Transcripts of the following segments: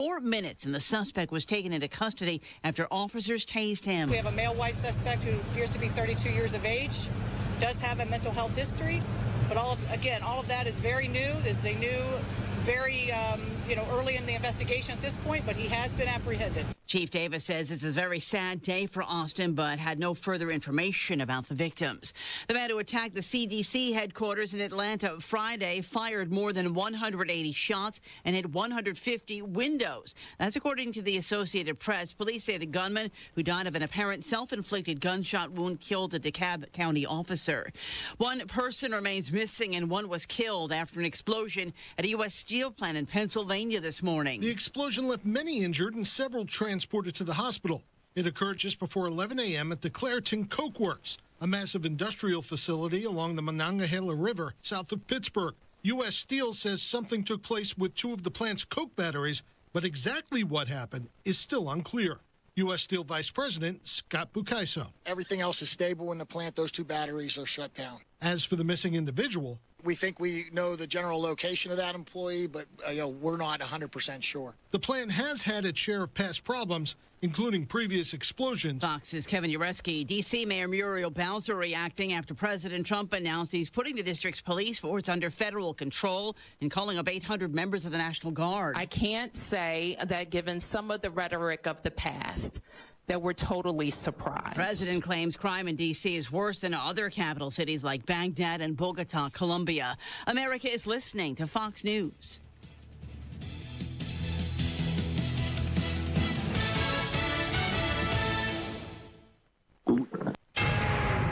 4 minutes, and the suspect was taken into custody after officers tased him. We have a male white suspect who appears to be 32 years of age, does have a mental health history, but all of that is very new. This is a new, very, early in the investigation at this point, but he has been apprehended. Chief Davis says this is a very sad day for Austin, but had no further information about the victims. The man who attacked the CDC headquarters in Atlanta Friday fired more than 180 shots and hit 150 windows. That's according to the Associated Press. Police say the gunman, who died of an apparent self-inflicted gunshot wound, killed a DeKalb County officer. One person remains missing and one was killed after an explosion at a U.S. steel plant in Pennsylvania this morning. The explosion left many injured and several transported to the hospital. It occurred just before 11 a.m. at the Clairton Coke Works, a massive industrial facility along the Monongahela River south of Pittsburgh. U.S. Steel says something took place with two of the plant's coke batteries, but exactly what happened is still unclear. U.S. Steel Vice President Scott Bukaiso. Everything else is stable in the plant. Those two batteries are shut down. As for the missing individual, we think we know the general location of that employee, but we're not 100% sure. The plant has had its share of past problems, including previous explosions. Fox's Kevin Uretsky. D.C. Mayor Muriel Bowser reacting after President Trump announced he's putting the district's police force under federal control and calling up 800 members of the National Guard. I can't say that given some of the rhetoric of the past that we're totally surprised. The president claims crime in D.C. is worse than other capital cities like Baghdad and Bogota, Colombia. America is listening to Fox News.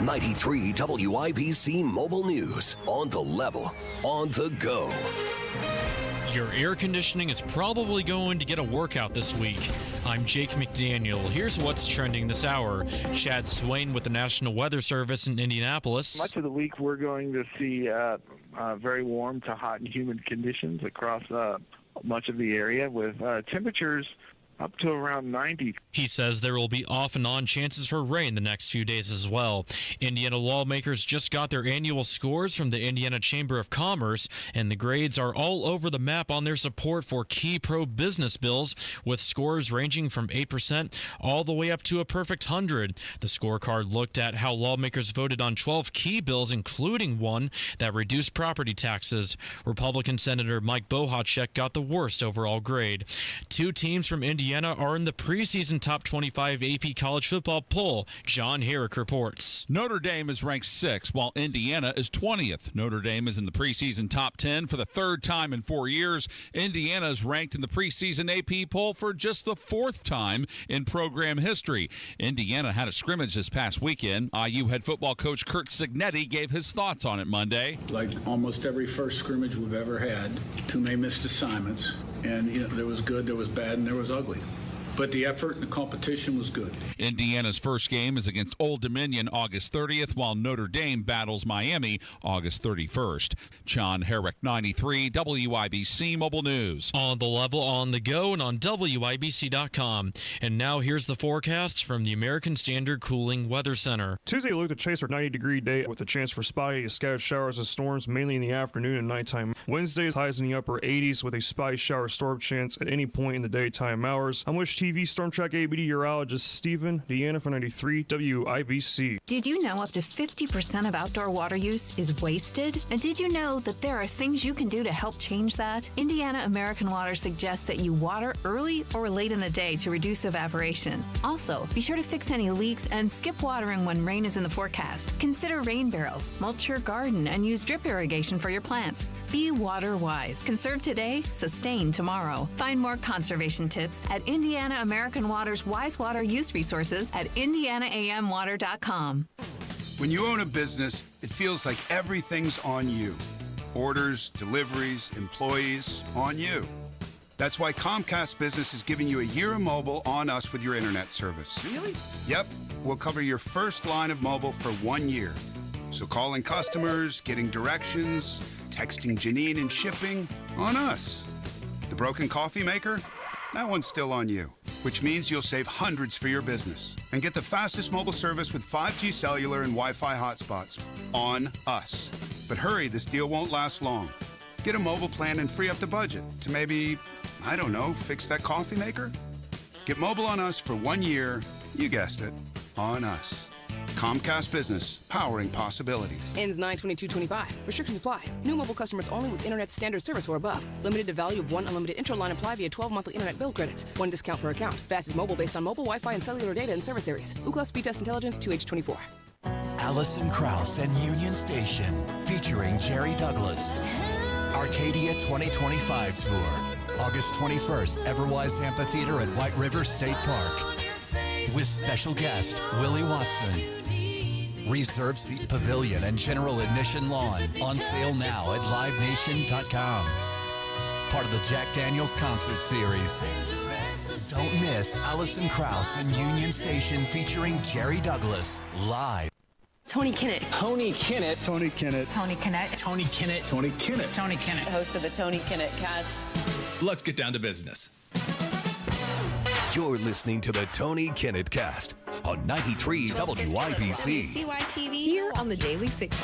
'93 WIBC Mobile News. On the level, on the go. Your air conditioning is probably going to get a workout this week. I'm Jake McDaniel. Here's what's trending this hour. Chad Swain with the National Weather Service in Indianapolis. Much of the week we're going to see very warm to hot and humid conditions across much of the area with temperatures up to around 90. He says there will be off and on chances for rain the next few days as well. Indiana lawmakers just got their annual scores from the Indiana Chamber of Commerce, and the grades are all over the map on their support for key pro-business bills, with scores ranging from 8% all the way up to a perfect 100. The scorecard looked at how lawmakers voted on 12 key bills, including one that reduced property taxes. Republican Senator Mike Bohacek got the worst overall grade. Two teams from Indiana are in the preseason top 25 AP college football poll. John Herrick reports. Notre Dame is ranked 6th, while Indiana is 20th. Notre Dame is in the preseason top 10 for the third time in 4 years. Indiana is ranked in the preseason AP poll for just the fourth time in program history. Indiana had a scrimmage this past weekend. IU head football coach Kurt Cignetti gave his thoughts on it Monday. Like almost every first scrimmage we've ever had, too many missed assignments. And there was good, there was bad, and there was ugly. But the effort and the competition was good. Indiana's first game is against Old Dominion August 30th, while Notre Dame battles Miami August 31st. John Herrick, 93 WIBC Mobile News. On the level, on the go, and on WIBC.com. And now here's the forecast from the American Standard Cooling Weather Center. Tuesday looked to chase our 90-degree day with a chance for spotty to scattered showers and storms, mainly in the afternoon and nighttime. Wednesday highs in the upper 80s with a spotty shower storm chance at any point in the daytime hours. I'm Wish TV Storm Track A meteorologist Stephen Deanna for 93 WIBC. Did you know up to 50% of outdoor water use is wasted? And did you know that there are things you can do to help change that? Indiana American Water suggests that you water early or late in the day to reduce evaporation. Also, be sure to fix any leaks and skip watering when rain is in the forecast. Consider rain barrels, mulch your garden, and use drip irrigation for your plants. Be water wise. Conserve today, sustain tomorrow. Find more conservation tips at Indiana American Water's Wise Water Use Resources at indianaamwater.com. When you own a business, it feels like everything's on you. Orders, deliveries, employees, on you. That's why Comcast Business is giving you a year of mobile on us with your internet service. Really? Yep. We'll cover your first line of mobile for 1 year. So calling customers, getting directions, texting Janine and shipping, on us. The broken coffee maker? That one's still on you, which means you'll save hundreds for your business and get the fastest mobile service with 5G cellular and Wi-Fi hotspots on us. But hurry, this deal won't last long. Get a mobile plan and free up the budget to maybe, I don't know, fix that coffee maker? Get mobile on us for 1 year. You guessed it, on us. Comcast Business, powering possibilities. Ends 9/22/25. Restrictions apply. New mobile customers only with internet standard service or above. Limited to value of one unlimited intro line apply via 12 monthly internet bill credits. One discount per account. Fastest mobile based on mobile, Wi-Fi, and cellular data in service areas. Ookla Speed Test Intelligence 2H24. Allison Krauss and Union Station, featuring Jerry Douglas. Arcadia 2025 Tour. August 21st, Everwise Amphitheater at White River State Park. With special guest, Willie Watson. Reserve seat pavilion and general admission lawn on sale now at livenation.com. Part of the Jack Daniels concert series. Don't miss Allison Krauss and Union Station featuring Jerry Douglas live. Tony Kinnett. Tony Kinnett. Tony Kinnett. Tony Kinnett. Tony Kinnett. Tony Kinnett. Tony Kinnett. Host of the Tony Kinnett Cast. Let's get down to business. You're listening to the Tony Kinnett Cast on 93 WIBC. CYTV here on the Daily 60.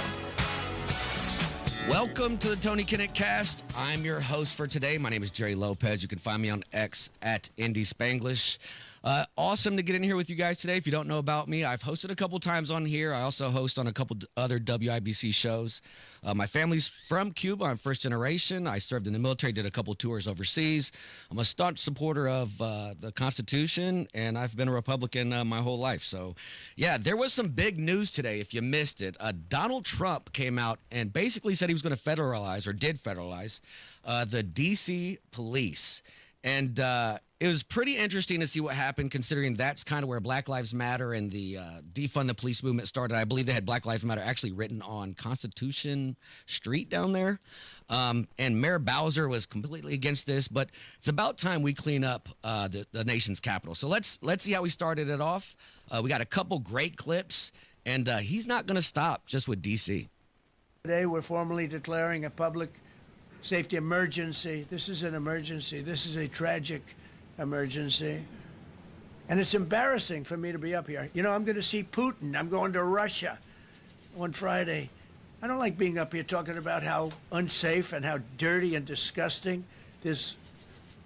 Welcome to the Tony Kinnett Cast. I'm your host for today. My name is Jerry Lopez. You can find me on X at Indy Spanglish. Awesome to get in here with you guys today. If you don't know about me, I've hosted a couple times on here. I also host on a couple other WIBC shows. My family's from Cuba. I'm first generation. I served in the military, did a couple tours overseas. I'm a staunch supporter of the Constitution, and I've been a Republican my whole life. So, yeah, there was some big news today, if you missed it. Donald Trump came out and basically said he was going to federalize, or did federalize, the D.C. police. And it was pretty interesting to see what happened, considering that's kind of where Black Lives Matter and the defund the police movement started. I believe they had Black Lives Matter actually written on Constitution Street down there. And Mayor Bowser was completely against this, but it's about time we clean up the nation's capital. So let's see how we started it off. We got a couple great clips, and he's not going to stop just with D.C. Today we're formally declaring a public safety emergency. This is an emergency. This is a tragic emergency. And it's embarrassing for me to be up here. You know, I'm going to see Putin. I'm going to Russia on Friday. I don't like being up here talking about how unsafe and how dirty and disgusting this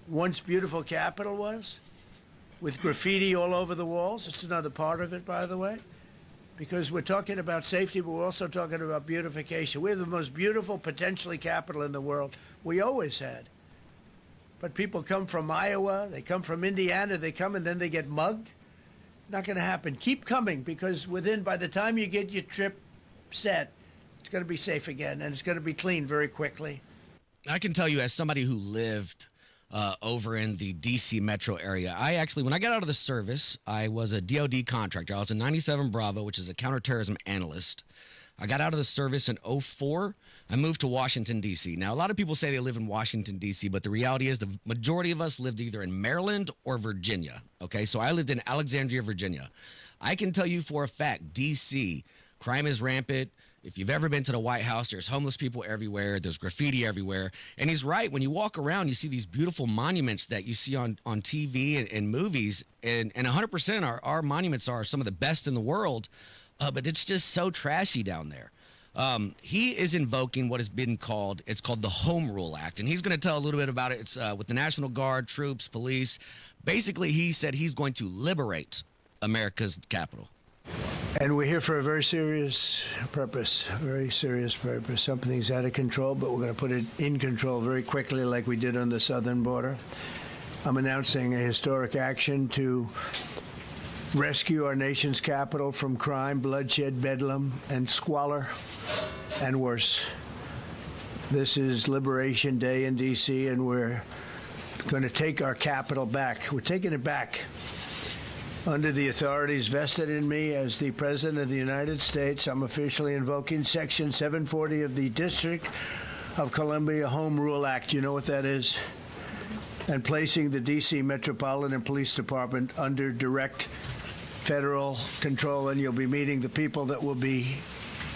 once beautiful capital was, with graffiti all over the walls. It's another part of it, by the way, because we're talking about safety, but we're also talking about beautification. We have the most beautiful, potentially, capital in the world. We always had. But people come from Iowa, they come from Indiana, they come and then they get mugged. Not going to happen. Keep coming, because by the time you get your trip set, it's going to be safe again, and it's going to be clean very quickly. I can tell you, as somebody who lived over in the D.C. metro area, when I got out of the service, I was a DOD contractor. I was a 97 Bravo, which is a counterterrorism analyst. I got out of the service in 2004. I moved to Washington, D.C. Now, a lot of people say they live in Washington, D.C., but the reality is the majority of us lived either in Maryland or Virginia, okay? So I lived in Alexandria, Virginia. I can tell you for a fact, D.C., crime is rampant. If you've ever been to the White House, there's homeless people everywhere. There's graffiti everywhere. And he's right. When you walk around, you see these beautiful monuments that you see on TV and movies. And 100% our monuments are some of the best in the world. But it's just so trashy down there. He is invoking what has been called the Home Rule Act. And he's going to tell a little bit about it. It's with the National Guard, troops, police. Basically, he said he's going to liberate America's capital. And we're here for a very serious purpose, Something's out of control, but we're going to put it in control very quickly, like we did on the southern border. I'm announcing a historic action to rescue our nation's capital from crime, bloodshed, bedlam, and squalor, and worse. This is Liberation Day in D.C., and we're going to take our capital back. We're taking it back. Under the authorities vested in me as the President of the United States, I'm officially invoking Section 740 of the District of Columbia Home Rule Act. You know what that is? And placing the D.C. Metropolitan Police Department under direct federal control, and you'll be meeting the people that will be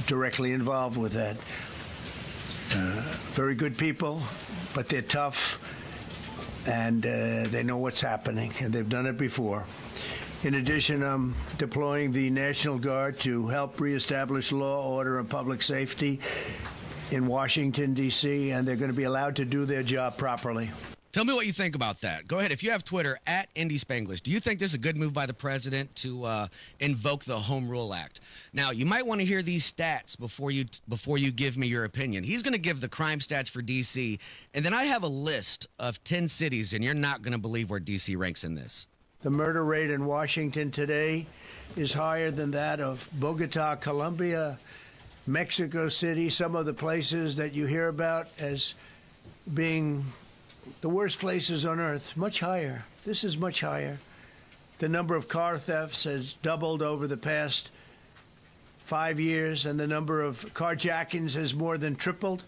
directly involved with that. Very good people, but they're tough, and they know what's happening, and they've done it before. In addition, I'm deploying the National Guard to help reestablish law, order, and public safety in Washington, D.C., and they're going to be allowed to do their job properly. Tell me what you think about that. Go ahead. If you have Twitter, at Indy Spanglish, do you think this is a good move by the president to invoke the Home Rule Act? Now, you might want to hear these stats before you give me your opinion. He's going to give the crime stats for D.C., and then I have a list of 10 cities, and you're not going to believe where D.C. ranks in this. The murder rate in Washington today is higher than that of Bogota, Colombia, Mexico City, some of the places that you hear about as being the worst places on earth, much higher. This is much higher. The number of car thefts has doubled over the past 5 years, and the number of carjackings has more than tripled.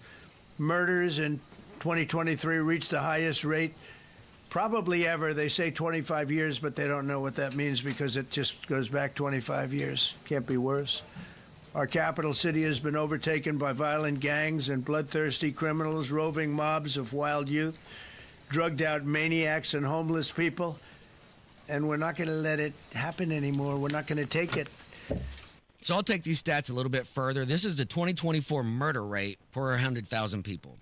Murders in 2023 reached the highest rate probably ever. They say 25 years, but they don't know what that means because it just goes back 25 years. Can't be worse. Our capital city has been overtaken by violent gangs and bloodthirsty criminals, roving mobs of wild youth, drugged-out maniacs and homeless people. And we're not going to let it happen anymore. We're not going to take it. So I'll take these stats a little bit further. This is the 2024 murder rate per 100,000 people.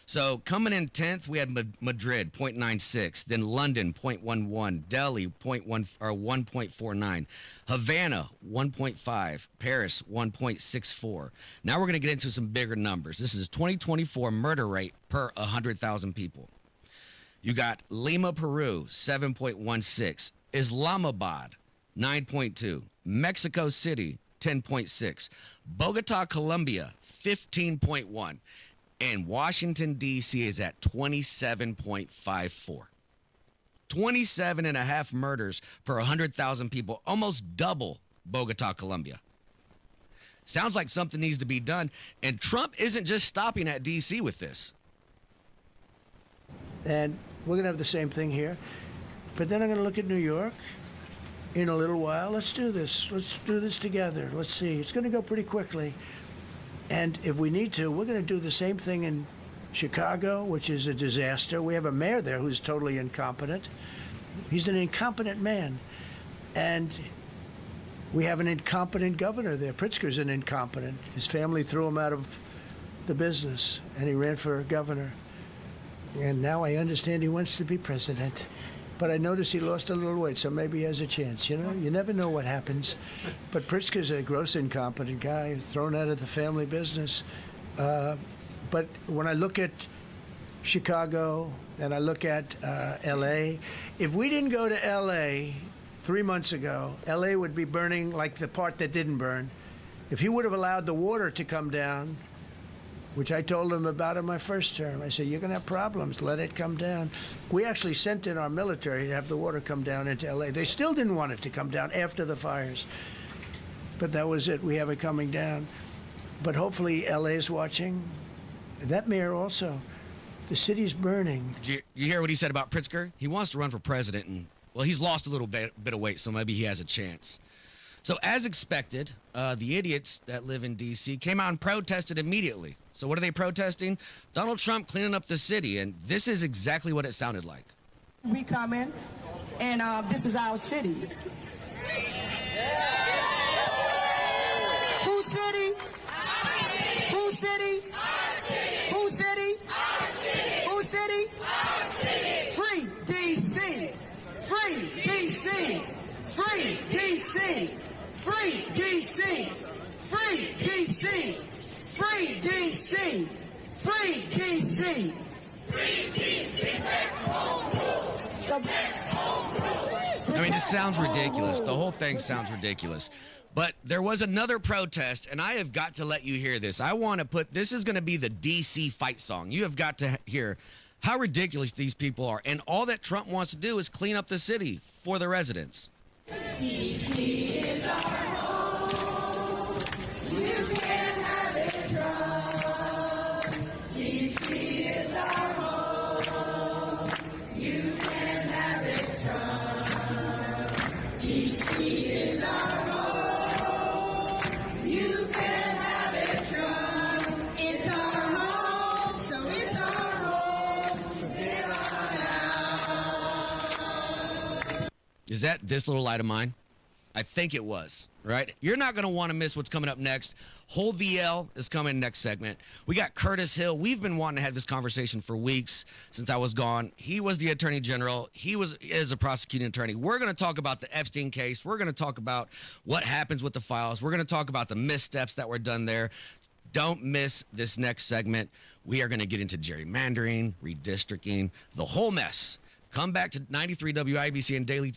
So coming in 10th, we had Madrid, 0.96, then London, 0.11, Delhi, 1.49, Havana, 1.5, Paris, 1.64. Now we're going to get into some bigger numbers. This is 2024 murder rate per 100,000 people. You got Lima, Peru, 7.16, Islamabad, 9.2, Mexico City, 10.6, Bogota, Colombia, 15.1. And Washington, D.C. is at 27.54. 27 and a half murders per 100,000 people, almost double Bogota, Colombia. Sounds like something needs to be done. And Trump isn't just stopping at D.C. with this. And we're going to have the same thing here. But then I'm going to look at New York in a little while. Let's do this. Let's do this together. Let's see. It's going to go pretty quickly. And if we need to, we're going to do the same thing in Chicago, which is a disaster. We have a mayor there who's totally incompetent. He's an incompetent man. And we have an incompetent governor there. Pritzker's an incompetent. His family threw him out of the business, and he ran for governor. And now I understand he wants to be president. But I noticed he lost a little weight, so maybe he has a chance. You know, you never know what happens. But Pritzker's a gross incompetent guy, thrown out of the family business. But when I look at Chicago and I look at L.A., if we didn't go to L.A. 3 months ago, L.A. would be burning like the part that didn't burn. If he would have allowed the water to come down, which I told him about in my first term. I said, you're going to have problems. Let it come down. We actually sent in our military to have the water come down into L.A. They still didn't want it to come down after the fires. But that was it. We have it coming down. But hopefully L.A. is watching. That mayor also. The city's burning. Did you hear what he said about Pritzker? He wants to run for president, and, well, he's lost a little bit of weight, so maybe he has a chance. So as expected, the idiots that live in D.C. came out and protested immediately. So what are they protesting? Donald Trump cleaning up the city, and this is exactly what it sounded like. We come in, and this is our city. Whose city? Whose city? Whose city? Whose city? Free D.C. Free D.C. Free D.C. Free D.C. Free D.C. Free D.C. Free D.C. Free D.C. I mean, this sounds ridiculous. The whole thing sounds ridiculous. But there was another protest, and I have got to let you hear this. I want to put, this is going to be the D.C. fight song. You have got to hear how ridiculous these people are. And all that Trump wants to do is clean up the city for the residents. D.C. is our home. You can have it Trump. D.C. is our home. You can have it Trump. D.C. is our home. You can have it Trump. It's our home, so it's our home. From here on out. Is that This Little Light of Mine? I think it was, right? You're not going to want to miss what's coming up next. Hold the L is coming next segment. We got Curtis Hill. We've been wanting to have this conversation for weeks since I was gone. He was the Attorney General. He is a prosecuting attorney. We're going to talk about the Epstein case. We're going to talk about what happens with the files. We're going to talk about the missteps that were done there. Don't miss this next segment. We are going to get into gerrymandering, redistricting, the whole mess. Come back to 93 WIBC and Daily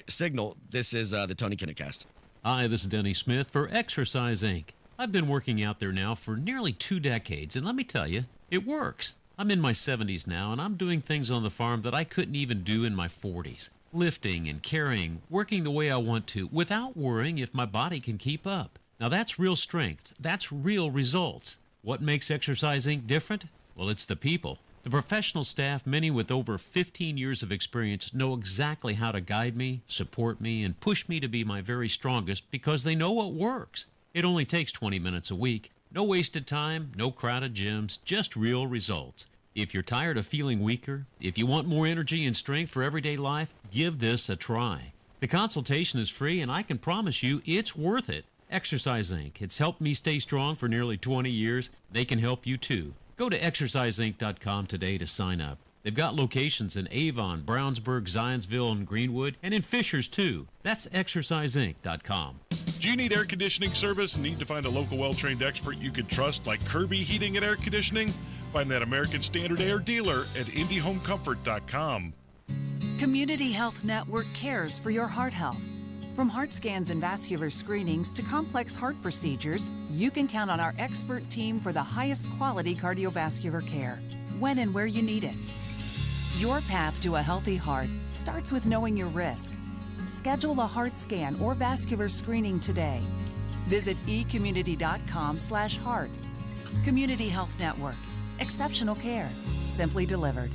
Signal. This is the Tony Kinnett Cast. Hi, this is Denny Smith for Exercise Inc. I've been working out there now for nearly 2 decades, and let me tell you, it works. I'm in my 70s now, and I'm doing things on the farm that I couldn't even do in my 40s. Lifting and carrying, working the way I want to, without worrying if my body can keep up. Now that's real strength. That's real results. What makes Exercise Inc. different? Well, it's the people. The professional staff, many with over 15 years of experience, know exactly how to guide me, support me, and push me to be my very strongest because they know what works. It only takes 20 minutes a week. No wasted time, no crowded gyms, just real results. If you're tired of feeling weaker, if you want more energy and strength for everyday life, give this a try. The consultation is free, and I can promise you it's worth it. Exercise Inc. It's helped me stay strong for nearly 20 years. They can help you too. Go to exerciseinc.com today to sign up. They've got locations in Avon, Brownsburg, Zionsville, and Greenwood, and in Fishers too. That's exerciseinc.com. Do you need air conditioning service and need to find a local well-trained expert you can trust like Kirby Heating and Air Conditioning? Find that American Standard Air dealer at IndyHomeComfort.com. Community Health Network cares for your heart health. From heart scans and vascular screenings to complex heart procedures, you can count on our expert team for the highest quality cardiovascular care, when and where you need it. Your path to a healthy heart starts with knowing your risk. Schedule a heart scan or vascular screening today. Visit ecommunity.com/heart. Community Health Network. Exceptional care, simply delivered.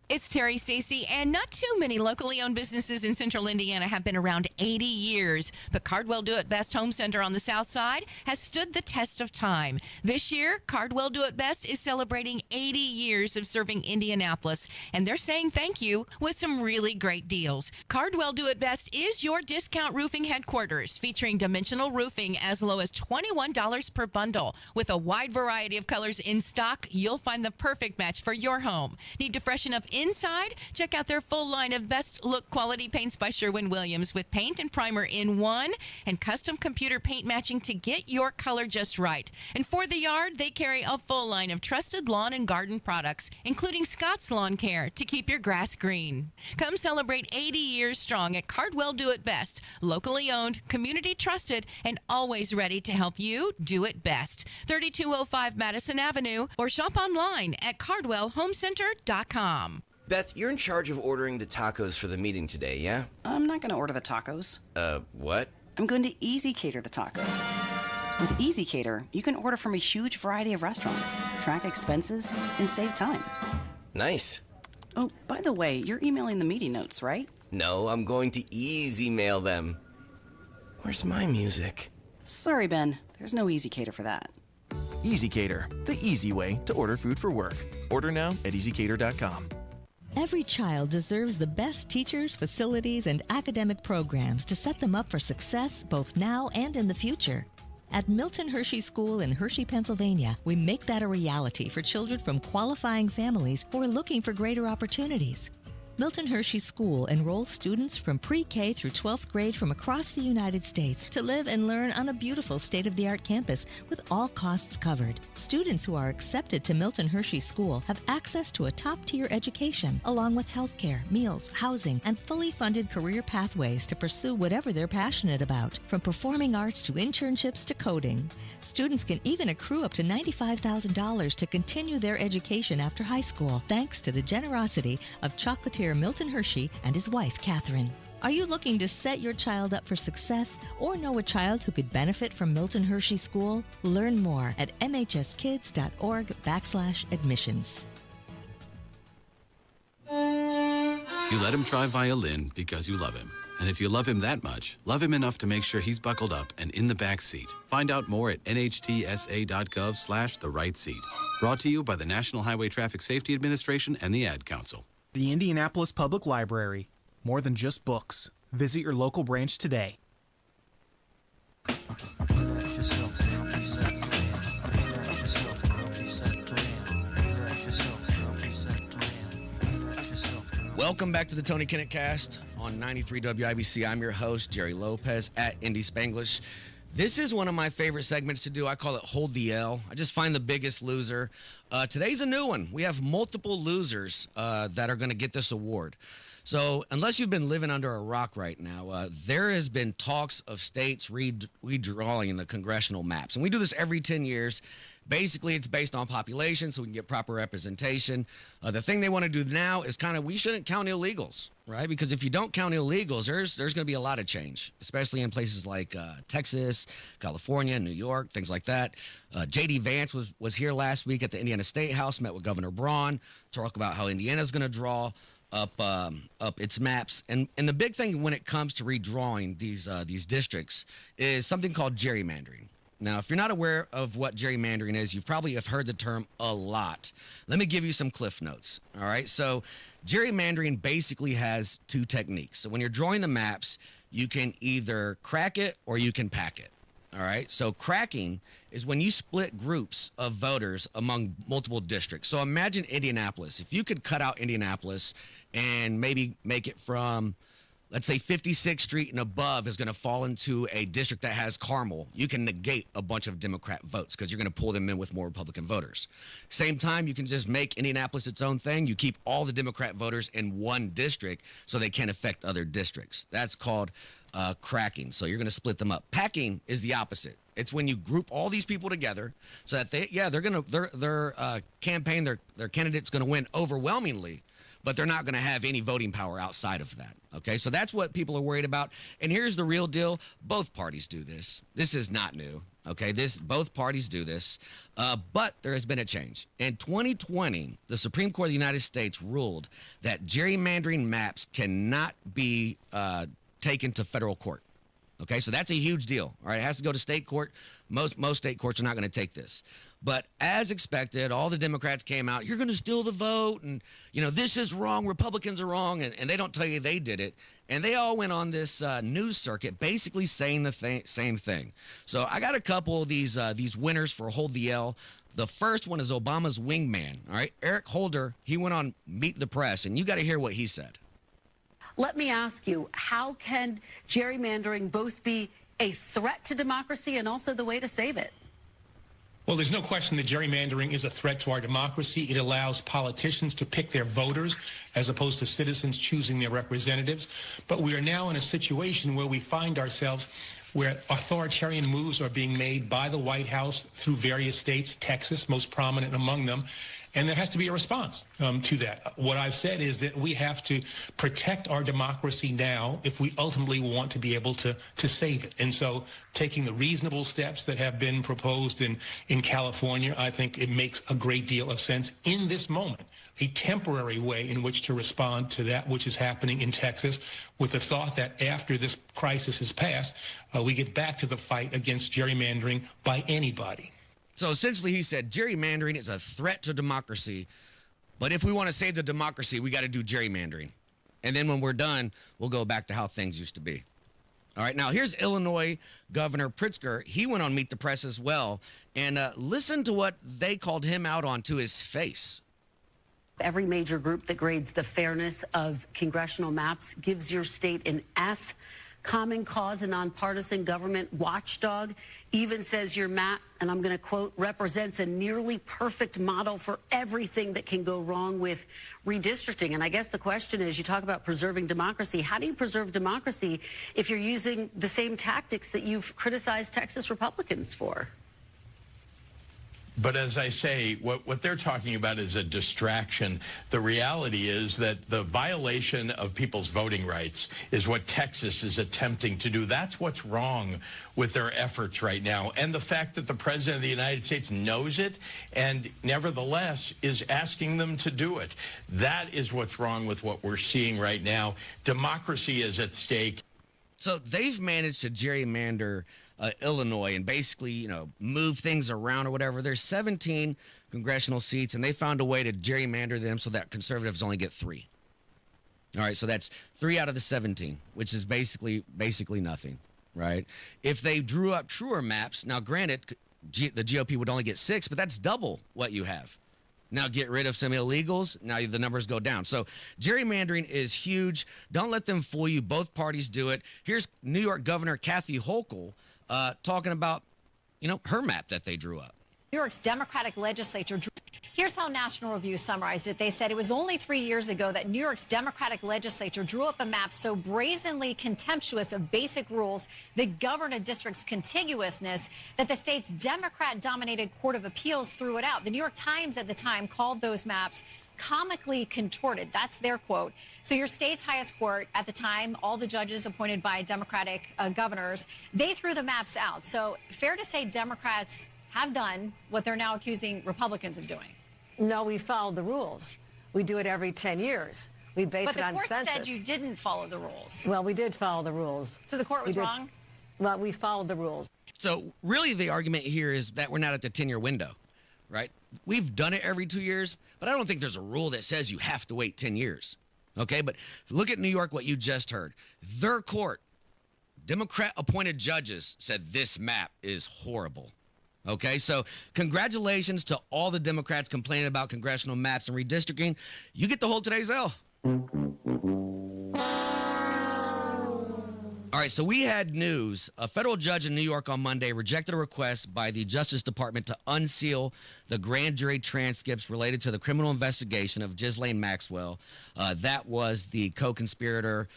It's Terry Stacy, and not too many locally owned businesses in central Indiana have been around 80 years. But Cardwell Do It Best Home Center on the south side has stood the test of time. This year, Cardwell Do It Best is celebrating 80 years of serving Indianapolis, and they're saying thank you with some really great deals. Cardwell Do It Best is your discount roofing headquarters, featuring dimensional roofing as low as $21 per bundle. With a wide variety of colors in stock, you'll find the perfect match for your home. Need to freshen up inside? Check out their full line of best look quality paints by Sherwin-Williams with paint and primer in one and custom computer paint matching to get your color just right. And for the yard, they carry a full line of trusted lawn and garden products, including Scott's Lawn Care to keep your grass green. Come celebrate 80 years strong at Cardwell Do It Best, locally owned, community trusted, and always ready to help you do it best. 3205 Madison Avenue, or shop online at cardwellhomecenter.com. Beth, you're in charge of ordering the tacos for the meeting today, yeah? I'm not going to order the tacos. What? I'm going to Easy Cater the tacos. With Easy Cater, you can order from a huge variety of restaurants, track expenses, and save time. Nice. Oh, by the way, you're emailing the meeting notes, right? No, I'm going to easy mail them. Where's my music? Sorry, Ben. There's no Easy Cater for that. Easy Cater, the easy way to order food for work. Order now at easycater.com. Every child deserves the best teachers, facilities, and academic programs to set them up for success both now and in the future. At Milton Hershey School in Hershey, Pennsylvania, we make that a reality for children from qualifying families who are looking for greater opportunities. Milton Hershey School enrolls students from pre-K through 12th grade from across the United States to live and learn on a beautiful state-of-the-art campus with all costs covered. Students who are accepted to Milton Hershey School have access to a top-tier education, along with health care, meals, housing, and fully funded career pathways to pursue whatever they're passionate about, from performing arts to internships to coding. Students can even accrue up to $95,000 to continue their education after high school, thanks to the generosity of chocolatier Milton Hershey and his wife, Catherine. Are you looking to set your child up for success or know a child who could benefit from Milton Hershey School? Learn more at mhskids.org/admissions. You let him try violin because you love him. And if you love him that much, love him enough to make sure he's buckled up and in the back seat. Find out more at nhtsa.gov/the-right-seat. Brought to you by the National Highway Traffic Safety Administration and the Ad Council. The Indianapolis Public Library. More than just books. Visit your local branch today. Welcome back to the Tony Kinnett Cast on 93 WIBC. I'm your host, Jerry Lopez at Indy Spanglish. This is one of my favorite segments to do. I call it Hold the L. I just find the biggest loser. Today's a new one. We have multiple losers that are going to get this award. So unless you've been living under a rock right now, there has been talks of states redrawing the congressional maps. And we do this every 10 years. Basically, it's based on population, so we can get proper representation. The thing they want to do now is we shouldn't count illegals, right? Because if you don't count illegals, there's going to be a lot of change, especially in places like Texas, California, New York, things like that. J.D. Vance was here last week at the Indiana State House, met with Governor Braun to talk about how Indiana's going to draw up its maps. And the big thing when it comes to redrawing these districts is something called gerrymandering. Now, if you're not aware of what gerrymandering is, you probably have heard the term a lot. Let me give you some cliff notes. All right. So gerrymandering basically has two techniques. So when you're drawing the maps, you can either crack it or you can pack it. All right. So cracking is when you split groups of voters among multiple districts. So imagine Indianapolis. If you could cut out Indianapolis and maybe make it from, let's say 56th Street and above is going to fall into a district that has Carmel, you can negate a bunch of Democrat votes because you're going to pull them in with more Republican voters. Same time, you can just make Indianapolis its own thing. You keep all the Democrat voters in one district so they can't affect other districts. That's called cracking. So you're going to split them up. Packing is the opposite. It's when you group all these people together so that their campaign, their candidate's going to win overwhelmingly, but they're not going to have any voting power outside of that. Okay, so that's what people are worried about. And here's the real deal. Both parties do this. This is not new. Okay, both parties do this. But there has been a change. In 2020, the Supreme Court of the United States ruled that gerrymandering maps cannot be taken to federal court. Okay, so that's a huge deal. All right, it has to go to state court. Most state courts are not going to take this. But as expected, all the Democrats came out, you're going to steal the vote, and, this is wrong, Republicans are wrong, and they don't tell you they did it. And they all went on this news circuit basically saying the same thing. So I got a couple of these winners for Hold the L. The first one is Obama's wingman, all right? Eric Holder, he went on Meet the Press, and you got to hear what he said. Let me ask you, how can gerrymandering both be a threat to democracy and also the way to save it? Well, there's no question that gerrymandering is a threat to our democracy. It allows politicians to pick their voters as opposed to citizens choosing their representatives. But we are now in a situation where we find ourselves where authoritarian moves are being made by the White House through various states, Texas most prominent among them, and there has to be a response to that. What I've said is that we have to protect our democracy now if we ultimately want to be able to save it. And so taking the reasonable steps that have been proposed in California, I think it makes a great deal of sense in this moment. A temporary way in which to respond to that which is happening in Texas, with the thought that after this crisis has passed, we get back to the fight against gerrymandering by anybody. So essentially he said gerrymandering is a threat to democracy, but if we want to save the democracy, we got to do gerrymandering. And then when we're done, we'll go back to how things used to be. All right, now here's Illinois Governor Pritzker. He went on Meet the Press as well, and listen to what they called him out on to his face. Every major group that grades the fairness of congressional maps gives your state an F. Common Cause, a nonpartisan government watchdog, even says your map, and I'm going to quote, represents a nearly perfect model for everything that can go wrong with redistricting. And I guess the question is, you talk about preserving democracy. How do you preserve democracy if you're using the same tactics that you've criticized Texas Republicans for? But as I say, what they're talking about is a distraction. The reality is that the violation of people's voting rights is what Texas is attempting to do. That's what's wrong with their efforts right now. And the fact that the President of the United States knows it and nevertheless is asking them to do it. That is what's wrong with what we're seeing right now. Democracy is at stake. So they've managed to gerrymander Illinois and basically, move things around or whatever. There's 17 congressional seats, and they found a way to gerrymander them so that conservatives only get 3. All right, so that's 3 out of the 17, which is basically nothing, right? If they drew up truer maps, now granted, the GOP would only get 6, but that's double what you have. Now get rid of some illegals, now the numbers go down. So gerrymandering is huge. Don't let them fool you. Both parties do it. Here's New York Governor Kathy Hochul talking about, her map that they drew up. New York's Democratic legislature. Here's how National Review summarized it. They said it was only 3 years ago that New York's Democratic legislature drew up a map so brazenly contemptuous of basic rules that govern a district's contiguousness that the state's Democrat-dominated Court of Appeals threw it out. The New York Times at the time called those maps comically contorted. That's their quote. So your state's highest court at the time, all the judges appointed by Democratic governors, they threw the maps out. So fair to say Democrats have done what they're now accusing Republicans of doing. No, we followed the rules. We do it every 10 years. We base it on census. But the court said you didn't follow the rules. Well, we did follow the rules. So the court was wrong? Well, we followed the rules. So really the argument here is that we're not at the 10-year window, right? We've done it every 2 years, but I don't think there's a rule that says you have to wait 10 years, okay? But look at New York, what you just heard. Their court, Democrat-appointed judges said this map is horrible. Okay, so congratulations to all the Democrats complaining about congressional maps and redistricting. You get to hold today's L. All right, so we had news. A federal judge in New York on Monday rejected a request by the Justice Department to unseal the grand jury transcripts related to the criminal investigation of Ghislaine Maxwell. That was the co-conspirator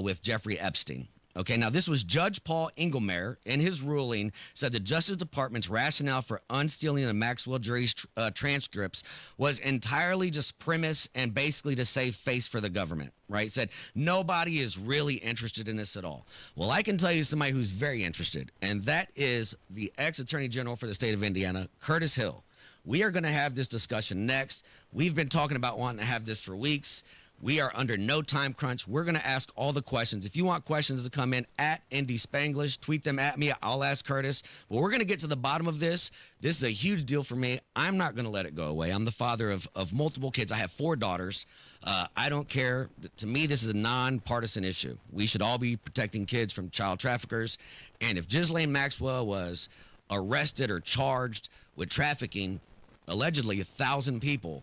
with Jeffrey Epstein. Okay, now this was Judge Paul Engelmeyer. In his ruling, said the Justice Department's rationale for unsealing the Maxwell jury's transcripts was entirely just premise and basically to save face for the government, right? Said nobody is really interested in this at all. Well, I can tell you somebody who's very interested, and that is the ex-Attorney General for the state of Indiana, Curtis Hill. We are going to have this discussion next. We've been talking about wanting to have this for weeks. We are under no time crunch. We're going to ask all the questions. If you want questions to come in at Indy Spanglish, tweet them at me. I'll ask Curtis. But we're going to get to the bottom of this. This is a huge deal for me. I'm not going to let it go away. I'm the father of multiple kids. I have 4 daughters. I don't care. To me, this is a nonpartisan issue. We should all be protecting kids from child traffickers. And if Ghislaine Maxwell was arrested or charged with trafficking, allegedly 1,000 people,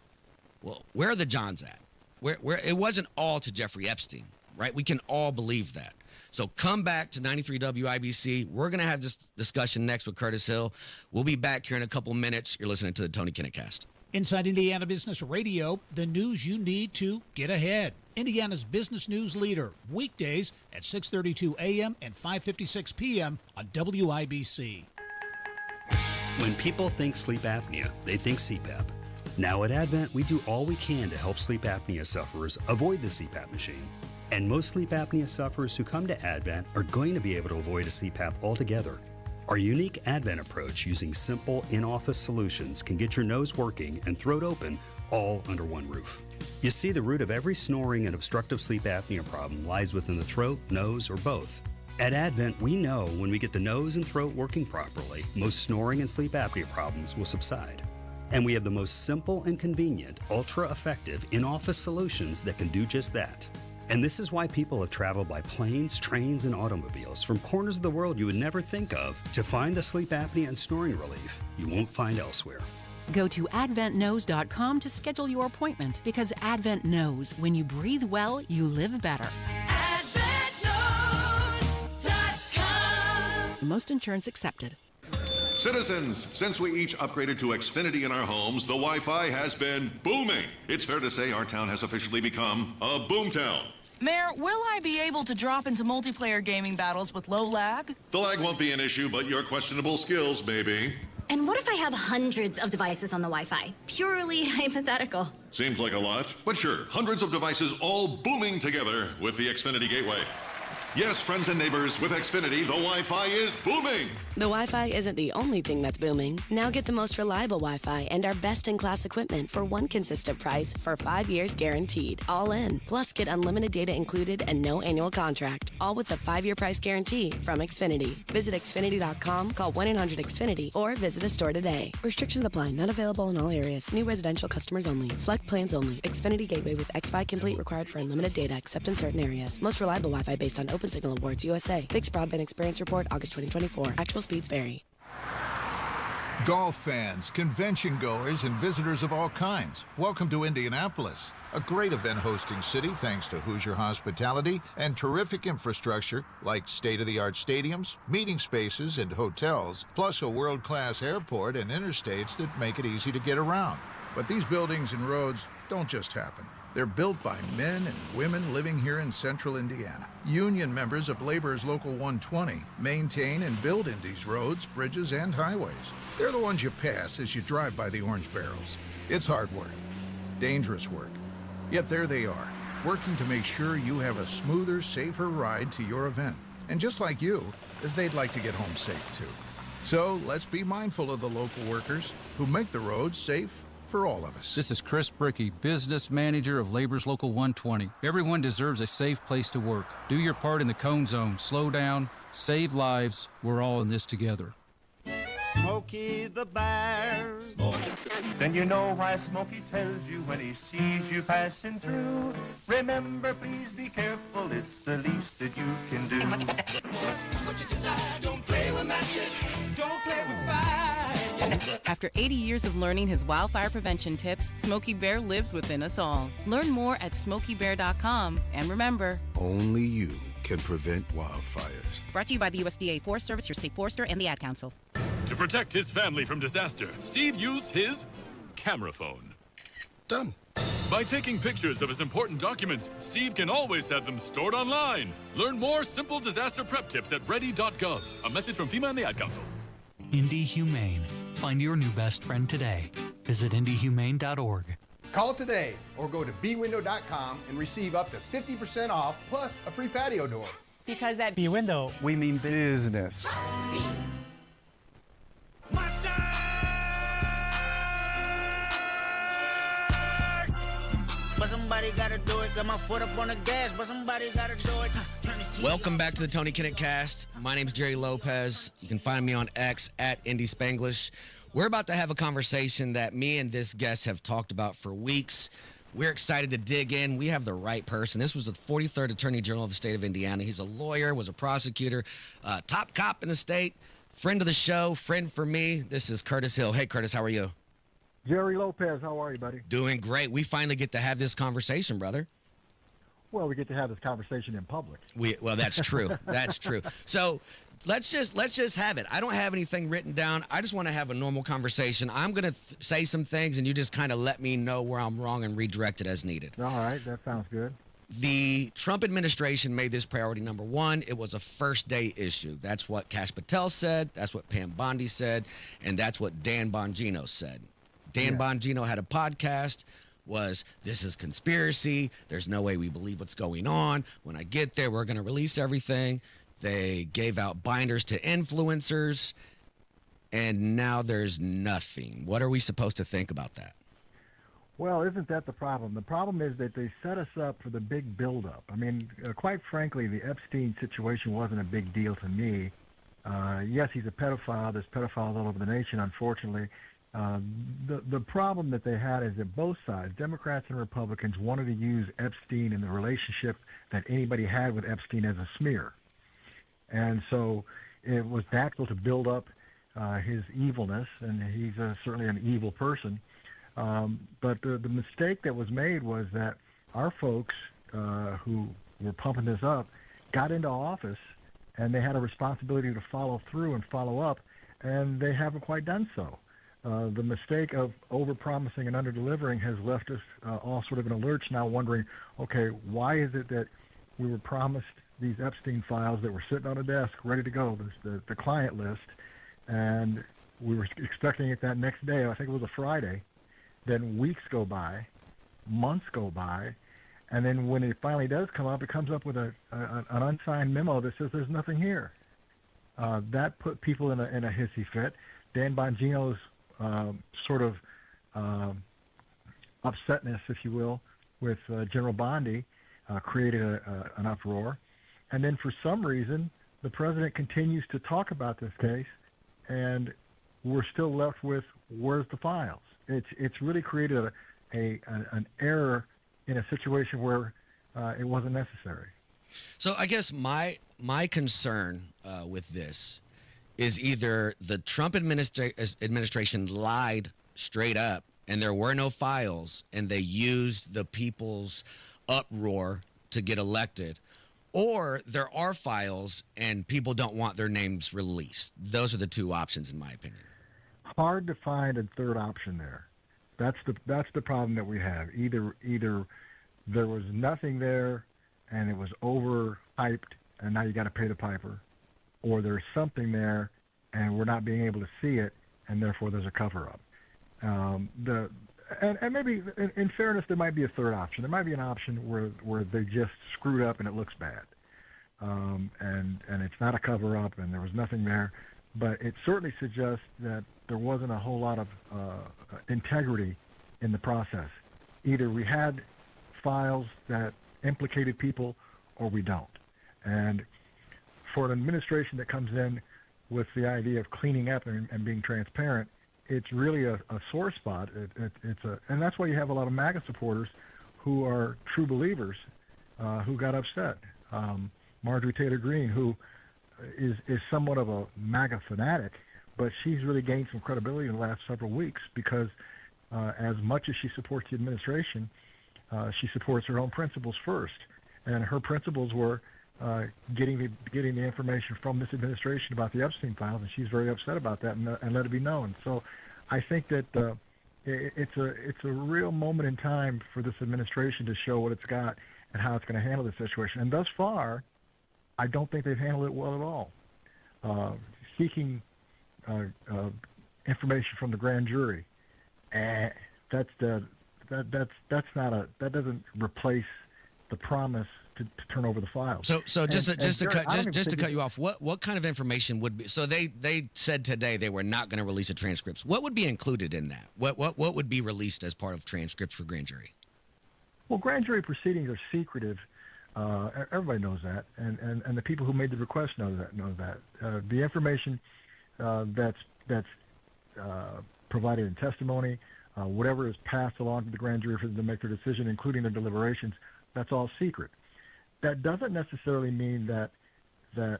well, where are the Johns at? Where it wasn't all to Jeffrey Epstein, right? We can all believe that. So come back to 93 WIBC. We're going to have this discussion next with Curtis Hill. We'll be back here in a couple minutes. You're listening to the Tony Kinnett Cast. Inside Indiana Business Radio, the news you need to get ahead. Indiana's business news leader, weekdays at 6:32 a.m. and 5:56 p.m. on WIBC. When people think sleep apnea, they think CPAP. Now at Advent, we do all we can to help sleep apnea sufferers avoid the CPAP machine. And most sleep apnea sufferers who come to Advent are going to be able to avoid a CPAP altogether. Our unique Advent approach using simple in-office solutions can get your nose working and throat open all under one roof. You see, the root of every snoring and obstructive sleep apnea problem lies within the throat, nose, or both. At Advent, we know when we get the nose and throat working properly, most snoring and sleep apnea problems will subside. And we have the most simple and convenient, ultra-effective in-office solutions that can do just that. And this is why people have traveled by planes, trains, and automobiles from corners of the world you would never think of to find the sleep apnea and snoring relief you won't find elsewhere. Go to adventknows.com to schedule your appointment because Advent knows when you breathe well, you live better. AdventKnows.com. Most insurance accepted. Citizens, since we each upgraded to Xfinity in our homes, the Wi-Fi has been booming. It's fair to say our town has officially become a boomtown. Mayor, will I be able to drop into multiplayer gaming battles with low lag? The lag won't be an issue, but your questionable skills may be. And what if I have hundreds of devices on the Wi-Fi? Purely hypothetical. Seems like a lot, but sure, hundreds of devices all booming together with the Xfinity Gateway. Yes, friends and neighbors, with Xfinity, the Wi-Fi is booming. The Wi-Fi isn't the only thing that's booming. Now get the most reliable Wi-Fi and our best-in-class equipment for one consistent price for 5 years guaranteed. All in. Plus, get unlimited data included and no annual contract. All with the 5-year price guarantee from Xfinity. Visit Xfinity.com, call 1-800-XFINITY, or visit a store today. Restrictions apply. Not available in all areas. New residential customers only. Select plans only. Xfinity Gateway with Xfi Complete required for unlimited data except in certain areas. Most reliable Wi-Fi based on Open Signal Awards USA. Fixed Broadband Experience Report, August 2024. Actual speeds vary. Golf fans, convention goers, and visitors of all kinds, welcome to Indianapolis, a great event-hosting city thanks to Hoosier hospitality and terrific infrastructure like state-of-the-art stadiums, meeting spaces, and hotels, plus a world-class airport and interstates that make it easy to get around. But these buildings and roads don't just happen. They're built by men and women living here in central Indiana. Union members of Labor's Local 120 maintain and build Indy's roads, bridges, and highways. They're the ones you pass as you drive by the orange barrels. It's hard work, dangerous work. Yet there they are, working to make sure you have a smoother, safer ride to your event. And just like you, they'd like to get home safe too. So let's be mindful of the local workers who make the roads safe for all of us. This is Chris Bricky, business manager of Labor's Local 120. Everyone deserves a safe place to work. Do your part in the cone zone. Slow down. Save lives. We're all in this together. Smokey the Bear. Then you know why Smokey tells you when he sees you passing through. Remember, please be careful. It's the least that you can do. What you desire, don't play with matches. Don't play with fire. After 80 years of learning his wildfire prevention tips, Smokey Bear lives within us all. Learn more at SmokeyBear.com. And remember, only you can prevent wildfires. Brought to you by the USDA Forest Service, your state forester, and the Ad Council. To protect his family from disaster, Steve used his camera phone. Done. By taking pictures of his important documents, Steve can always have them stored online. Learn more simple disaster prep tips at ready.gov. A message from FEMA and the Ad Council. Indy Humane. Find your new best friend today. Visit indyhumane.org. Call today or go to bwindow.com and receive up to 50% off plus a free patio door. Because at B-Window, we mean business. But somebody gotta do it. Got my foot up on the gas, but somebody gotta do it. Welcome back to the Tony Kinnett Cast. My name's Jerry Lopez. You can find me on X at Indy Spanglish. We're about to have a conversation that me and this guest have talked about for weeks. We're excited to dig in. We have the right person. This was the 43rd Attorney General of the state of Indiana. He's a lawyer, was a prosecutor, top cop in the state, friend of the show, friend for me. This is Curtis Hill. Hey, Curtis, how are you? Jerry Lopez, how are you, buddy? Doing great. We finally get to have this conversation, brother. Well, we get to have this conversation in public. Well, that's true. That's true. So let's just have it. I don't have anything written down. I just want to have a normal conversation. I'm going to say some things, and you just kind of let me know where I'm wrong and redirect it as needed. All right, that sounds good. The Trump administration made this priority number one. It was a first-day issue. That's what Kash Patel said. That's what Pam Bondi said. And that's what Dan Bongino said. Dan Bongino had a podcast. This is conspiracy. There's no way we believe what's going on. When I get there, we're going to release everything. They gave out binders to influencers, and now there's nothing. What are we supposed to think about that? Well, isn't that the problem? The problem is that they set us up for the big buildup. I mean, quite frankly, the Epstein situation wasn't a big deal to me. Yes, he's a pedophile. There's pedophiles all over the nation, unfortunately. The problem that they had is that both sides, Democrats and Republicans, wanted to use Epstein and the relationship that anybody had with Epstein as a smear. And so it was natural to build up his evilness, and he's certainly an evil person. But the mistake that was made was that our folks who were pumping this up got into office, and they had a responsibility to follow through and follow up, and they haven't quite done so. The mistake of over-promising and under-delivering has left us all sort of in a lurch now, wondering, okay, why is it that we were promised these Epstein files that were sitting on a desk ready to go, the client list, and we were expecting it that next day. I think it was a Friday. Then weeks go by, months go by, And then when it finally does come up, it comes up with an unsigned memo that says there's nothing here. That put people in a hissy fit. Dan Bongino's sort of upsetness, if you will, with General Bondi created an uproar. And then for some reason, the president continues to talk about this case, and we're still left with, where's the files? It's really created an error in a situation where it wasn't necessary. So I guess my concern with this is either the Trump administration lied straight up and there were no files and they used the people's uproar to get elected, or there are files and people don't want their names released. Those are the two options, in my opinion. Hard to find a third option there. That's the problem that we have. Either there was nothing there and it was overhyped and now you got to pay the piper, or there's something there and we're not being able to see it and therefore there's a cover-up. And maybe in fairness, there might be a third option. There might be an option where they just screwed up and it looks bad, and it's not a cover-up and there was nothing there. But it certainly suggests that there wasn't a whole lot of integrity in the process. Either we had files that implicated people or we don't. And for an administration that comes in with the idea of cleaning up and being transparent, it's really a sore spot. And that's why you have a lot of MAGA supporters who are true believers who got upset. Marjorie Taylor Greene, who is somewhat of a MAGA fanatic, but she's really gained some credibility in the last several weeks because as much as she supports the administration, she supports her own principles first. And her principles were getting the information from this administration about the Epstein files, and she's very upset about that and let it be known. So I think that it's a real moment in time for this administration to show what it's got and how it's going to handle the situation. And thus far, I don't think they've handled it well at all. Seeking information from the grand jury, that doesn't replace the promise to turn over the files. So just to cut you off, what kind of information would be? So they said today they were not going to release a transcripts. What would be included in that? What would be released as part of transcripts for grand jury? Well, grand jury proceedings are secretive. Everybody knows that, and the people who made the request know that. The information that's provided in testimony, whatever is passed along to the grand jury for them to make their decision, including their deliberations, that's all secret. That doesn't necessarily mean that the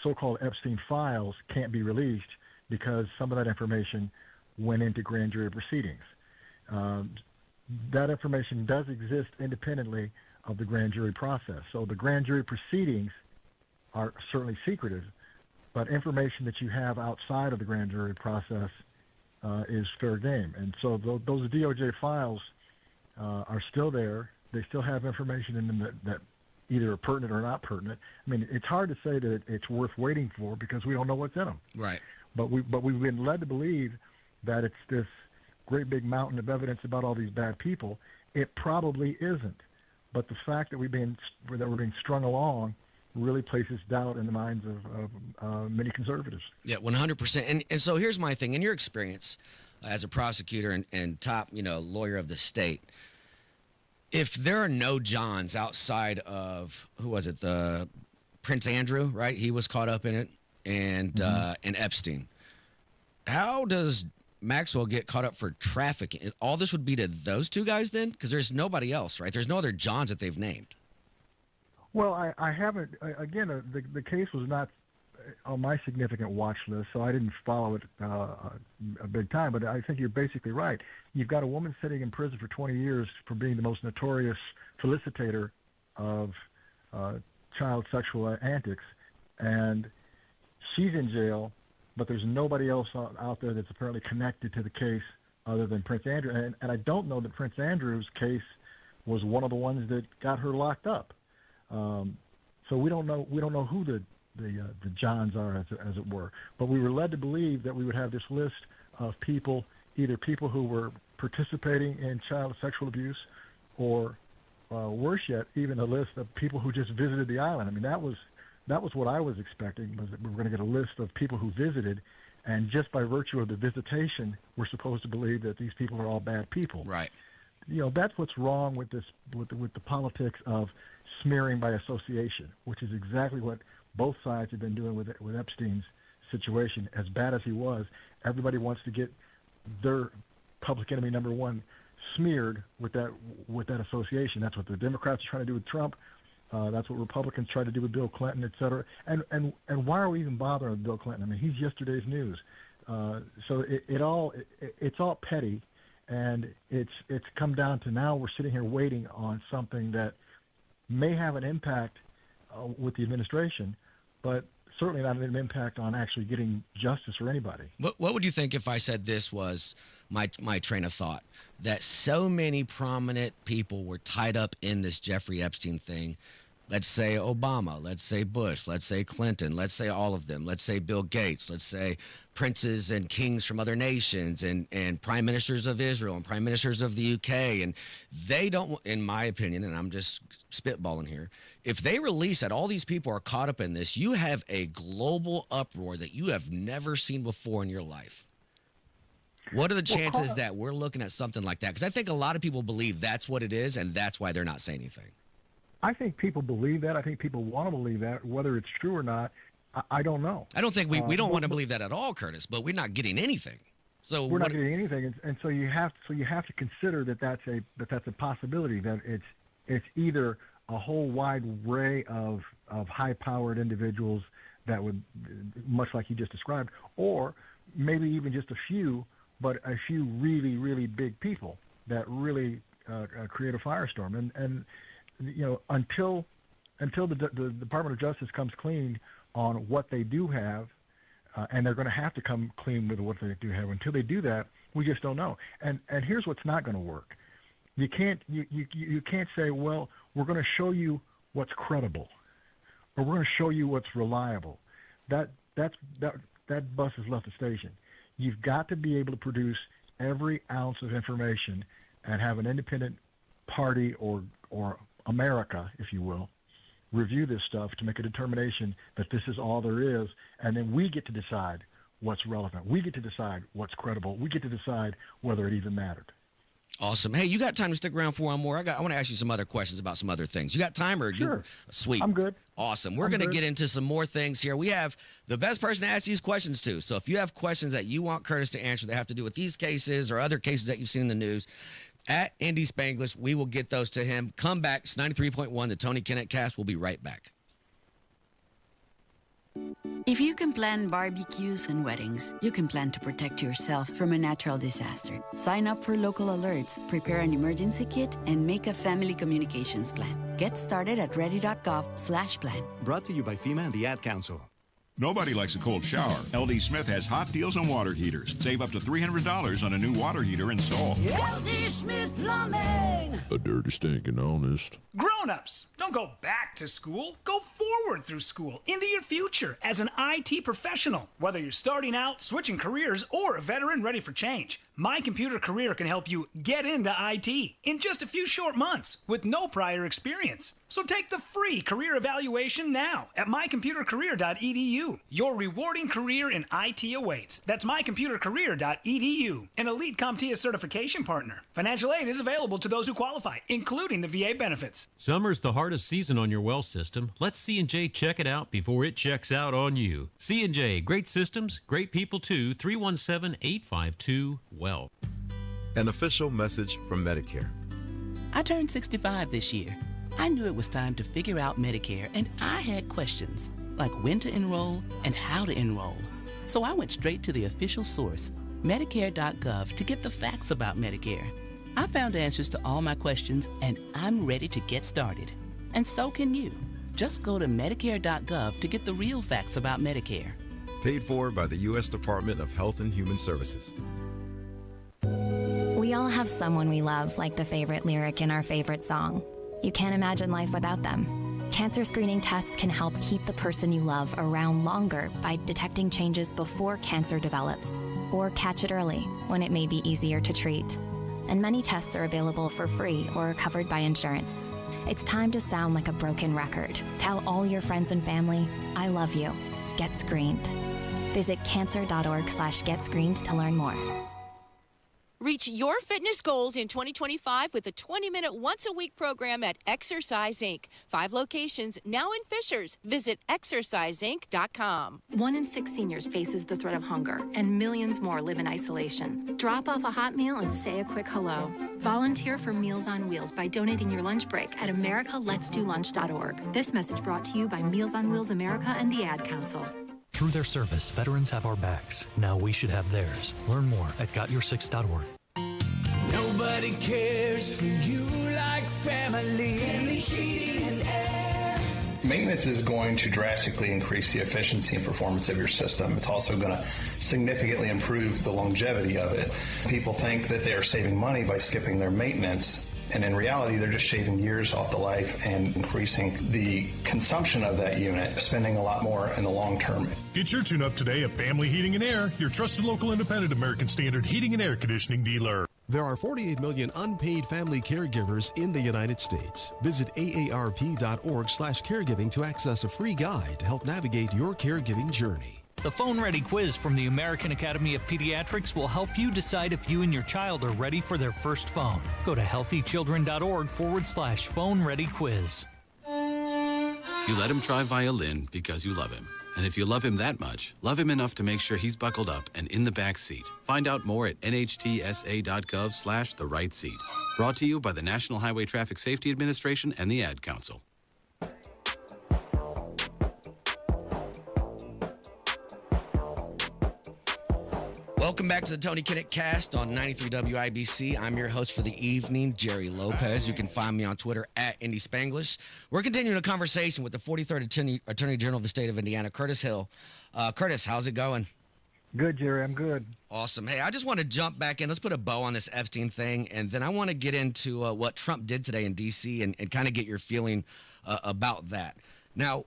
so-called Epstein files can't be released because some of that information went into grand jury proceedings. That information does exist independently of the grand jury process. So the grand jury proceedings are certainly secretive, but information that you have outside of the grand jury process is fair game. And so those DOJ files are still there. They still have information in them that either are pertinent or not pertinent. I mean, it's hard to say that it's worth waiting for because we don't know what's in them. Right. But we've been led to believe that it's this great big mountain of evidence about all these bad people. It probably isn't. But the fact that we're being strung along really places doubt in the minds of many conservatives. Yeah, 100%. And so here's my thing. In your experience as a prosecutor and top, lawyer of the state, if there are no Johns outside of, who was it, the Prince Andrew, right? He was caught up in it, and Epstein. How does Maxwell get caught up for trafficking? All this would be to those two guys then? Because there's nobody else, right? There's no other Johns that they've named. Well, I haven't. Again, the case was not on my significant watch list, so I didn't follow it a big time. But I think you're basically right. You've got a woman sitting in prison for 20 years for being the most notorious felicitator of child sexual antics, and she's in jail, but there's nobody else out there that's apparently connected to the case other than Prince Andrew. And I don't know that Prince Andrew's case was one of the ones that got her locked up. So we don't know who the Johns are, as it were. But we were led to believe that we would have this list of people, either people who were participating in child sexual abuse or worse yet, even a list of people who just visited the island. I mean, that was what I was expecting, was that we were going to get a list of people who visited, and just by virtue of the visitation, we're supposed to believe that these people are all bad people. Right. That's what's wrong with this, with the politics of smearing by association, which is exactly what both sides have been doing with Epstein's situation. As bad as he was, everybody wants to get their public enemy number one smeared with that association. That's what the Democrats are trying to do with Trump. That's what Republicans try to do with Bill Clinton, et cetera. And why are we even bothering with Bill Clinton? I mean, he's yesterday's news. So it's all petty, and it's come down to now we're sitting here waiting on something that may have an impact with the administration, but certainly not an impact on actually getting justice for anybody. What would you think if I said this was my train of thought, that so many prominent people were tied up in this Jeffrey Epstein thing? Let's say Obama, let's say Bush, let's say Clinton, let's say all of them, let's say Bill Gates, let's say princes and kings from other nations, and prime ministers of Israel and prime ministers of the UK. And they don't, in my opinion, and I'm just spitballing here, if they release that all these people are caught up in this, you have a global uproar that you have never seen before in your life. What are the chances that we're looking at something like that? Because I think a lot of people believe that's what it is, and that's why they're not saying anything. I think people believe that. I think people want to believe that. Whether it's true or not, I don't know. I don't think we don't want to believe that at all, Curtis, but we're not getting anything. So we're not getting anything, and so you have to consider that's a possibility, that it's either a whole wide array of high-powered individuals that would, much like you just described, or maybe even just a few, but a few really, really big people that really create a firestorm. And until the Department of Justice comes clean on what they do have, and they're going to have to come clean with what they do have. Until they do that, we just don't know. And here's what's not going to work. You can't say, well, we're going to show you what's credible, or we're going to show you what's reliable. That bus has left the station. You've got to be able to produce every ounce of information and have an independent party or America, if you will, review this stuff to make a determination that this is all there is, and then we get to decide what's relevant. We get to decide what's credible. We get to decide whether it even mattered. Awesome. Hey, you got time to stick around for one more? I want to ask you some other questions about some other things. You got time? Or sure. Sweet. I'm good. Awesome. We're going to get into some more things here. We have the best person to ask these questions to. So if you have questions that you want Curtis to answer that have to do with these cases or other cases that you've seen in the news, at Indy Spanglish, we will get those to him. Come back. It's 93.1, the Tony Kinnett Cast. We'll be right back. If you can plan barbecues and weddings, you can plan to protect yourself from a natural disaster. Sign up for local alerts, prepare an emergency kit, and make a family communications plan. Get started at ready.gov/plan. Brought to you by FEMA and the Ad Council. Nobody likes a cold shower. LD Smith has hot deals on water heaters. Save up to $300 on a new water heater install. LD Smith Plumbing. A dirty, stinking honest. Grown-ups, don't go back to school. Go forward through school into your future as an IT professional. Whether you're starting out, switching careers, or a veteran ready for change, My Computer Career can help you get into IT in just a few short months with no prior experience. So take the free career evaluation now at mycomputercareer.edu. Your rewarding career in IT awaits. That's mycomputercareer.edu. An elite CompTIA certification partner. Financial aid is available to those who qualify, including the VA benefits. Summer's the hardest season on your well system. Let C&J check it out before it checks out on you. C&J, great systems, great people too. 317-852-WELL. An official message from Medicare. I turned 65 this year. I knew it was time to figure out Medicare, and I had questions, like when to enroll and how to enroll. So I went straight to the official source, Medicare.gov, to get the facts about Medicare. I found answers to all my questions, and I'm ready to get started. And so can you. Just go to Medicare.gov to get the real facts about Medicare. Paid for by the U.S. Department of Health and Human Services. We all have someone we love, like the favorite lyric in our favorite song. You can't imagine life without them. Cancer screening tests can help keep the person you love around longer by detecting changes before cancer develops, or catch it early when it may be easier to treat. and many tests are available for free or are covered by insurance. It's time to sound like a broken record. Tell all your friends and family, I love you. Get screened. Visit cancer.org/getscreened to learn more. Reach your fitness goals in 2025 with a 20-minute once-a-week program at Exercise Inc. 5 locations now in Fishers. Visit exerciseinc.com. 1 in 6 seniors faces the threat of hunger, and millions more live in isolation. Drop off a hot meal and say a quick hello. Volunteer for Meals on Wheels by donating your lunch break at americaletsdolunch.org. This message brought to you by Meals on Wheels America and the Ad Council. Through their service, veterans have our backs. Now we should have theirs. Learn more at gotyoursix.org. Nobody cares for you like family. Family Heating and Air. Maintenance is going to drastically increase the efficiency and performance of your system. It's also going to significantly improve the longevity of it. People think that they are saving money by skipping their maintenance, and in reality, they're just shaving years off the life and increasing the consumption of that unit, spending a lot more in the long term. Get your tune-up today at Family Heating and Air, your trusted local independent American Standard heating and air conditioning dealer. There are 48 million unpaid family caregivers in the United States. Visit aarp.org/caregiving to access a free guide to help navigate your caregiving journey. The Phone Ready quiz from the American Academy of Pediatrics will help you decide if you and your child are ready for their first phone. Go to healthychildren.org/phone ready quiz. You let him try violin because you love him. And if you love him that much, love him enough to make sure he's buckled up and in the back seat. Find out more at nhtsa.gov/the right seat. Brought to you by the National Highway Traffic Safety Administration and the Ad Council. Welcome back to the Tony Kinnett Cast on 93 WIBC. I'm your host for the evening, Jerry Lopez. You can find me on Twitter at Indy Spanglish. We're continuing a conversation with the 43rd Attorney General of the state of Indiana, Curtis Hill. Curtis, how's it going? Good, Jerry. I'm good. Awesome. Hey, I just want to jump back in. Let's put a bow on this Epstein thing, and then I want to get into what Trump did today in D.C. and kind of get your feeling about that. Now,